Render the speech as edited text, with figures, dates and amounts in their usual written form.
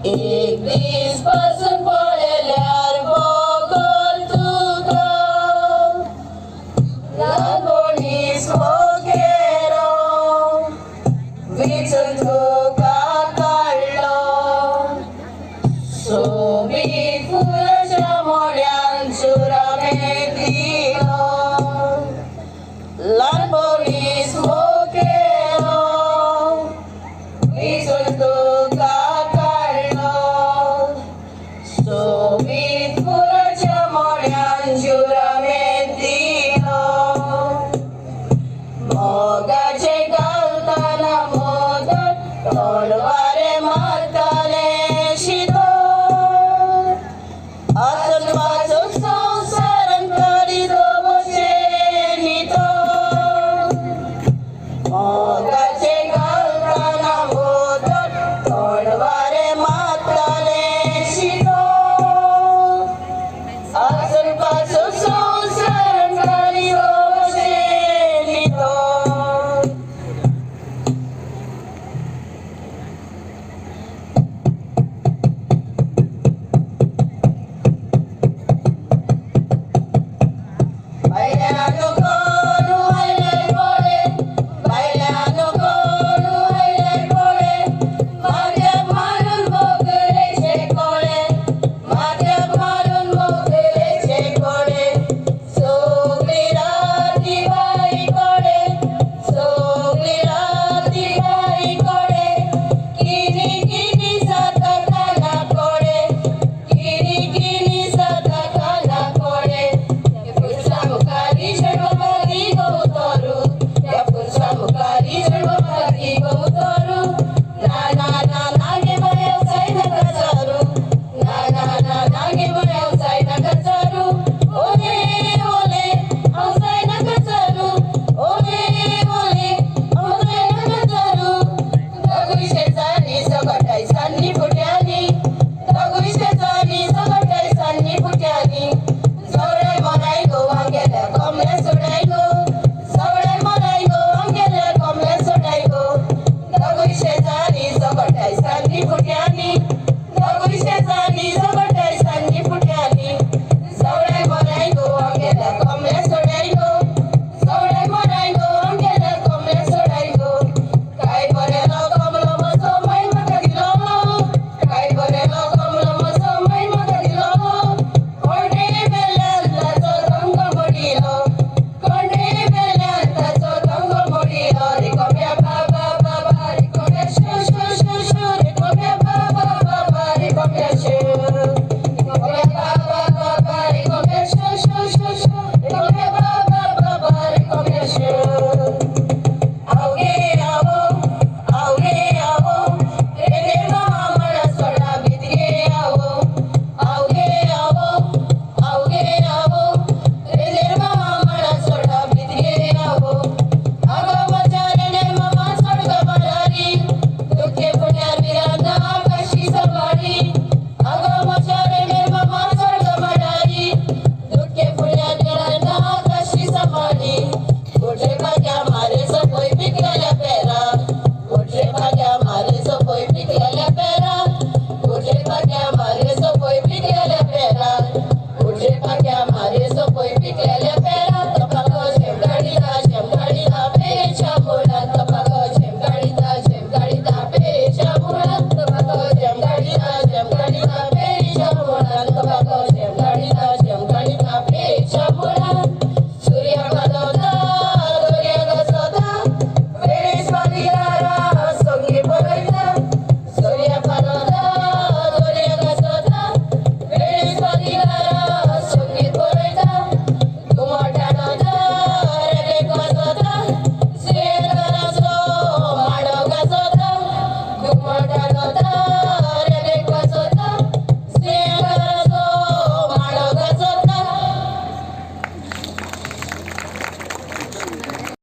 एक दीस पासून पळयल्यार बगल तुका ल्हानपणीच मोगेरो विचून तुका काडलो सोबीत फुलाच्या मोड्यान चुरामे दिलो ल्हानपणीच मोगेरो विचून तुका सोबीत फुलाच्या मोड्यान चुरामे दिलो मोगाचे घालताना मोदक तोंडवारे मारताले शिदोर आसून वाचून संवसारान करीतो बशेनी तो मोगाचे घालताना मोदक तोंडवारे मारताले आसून पासून संवसारान करीतो बशेनी तो बायलानो कोण आयल्यार पळे बायलानो कोण आयल्यार पळे माथ्याक मारून बोगलेचे कोळे माथ्याक मारून बोगलेचे कोळे सगळी राती बाई कोळे सगळी राती बाई कोळे किनी किनी जाता काना कोळे किनी किनी जाता काना कोळे मुखारी षडवपदी गौतरू त्या पुरुषा मुखारी षडवपदी गौतरू ना ना ना नागे व्यवसाय नका चारू ना ना ना नागे व्यवसाय नका चारू ओले ओले व्यवसाय नका चारू ओले ओले व्यवसाय नका चारू दगुई शेजारी सगटाय सान्नी फुट्यानी दगुई शेजारी सगटाय सान्नी फुट्यानी सगळे मराय गो वांगेल्या कोंबड्या सोडाय गो सगळे मराय गो वांगेल्या कोंबड्या सोडाय गो दगुई शेजारी सगटाय सान्नी फुट्यानी दगुई शेजारी सगटाय सान्नी फुट्यानी सगळे मराय गो वांगेल्या कोंबड्या सोडाय गो सगळे मराय गो वांगेल्या कोंबड्या सोडाय गो काय बरेलो कमलो मसो मै म्हाका दिलो काय बरेलो कमलो मसो मै म्हाका दिलो कोंडे बेल्यान ताचो रंग मोडिलो कोंडे बेल्यान ताचो रंग मोडिलो रिकोम्या बाबा बाबा रिकोम्या शू शू शू शू रिकोम्या बाबा बाबा रिकोम्या शू रिकोम्या बाबा बाबा रिकोम्या शू शू शू शू रिकोम्या बाबा बाबा रिकोम्या शू आवगे आवो रे मामा मला सोडा भितगे आवो आवगे आवो रे मामा मला सोडा भितगे आवो आगो मजा रे मामा सोड ग बडारी दुखे पुण्यार विरांना आकाशी सवारी आगो मजा रे मामा सोड ग बडारी दुखे पुण्यार विरांना आकाशी सवारी कुठे भाग्या मारे सपोय पिकलेल्या पेरा कुठे भाग्या मारे सपोय पिकलेल्या पेरा कुठे भाग्या मारे सपोय पिकलेल्या पेरा कुठे भाग्या मारे सपोय पिकलेल्या पेरा तपाको शेमगाडीला पेच्या मुळात तपाको शेमगाडीला पेच्या मुळात तपाको शेमगाडीला पेच्या मुळात तपाको शेमगाडीला पेच्या मुळात सूर्य घालवता दोर्या घसवता वेळेस वादिगारा सोंगी पळयता सूर्य घालवता दोर्या घसवता वेळेस वादिगारा सोंगी पळयता घुमटानो रेबे घसवता श्रेयकाराचो माडो घसवता घुमटानो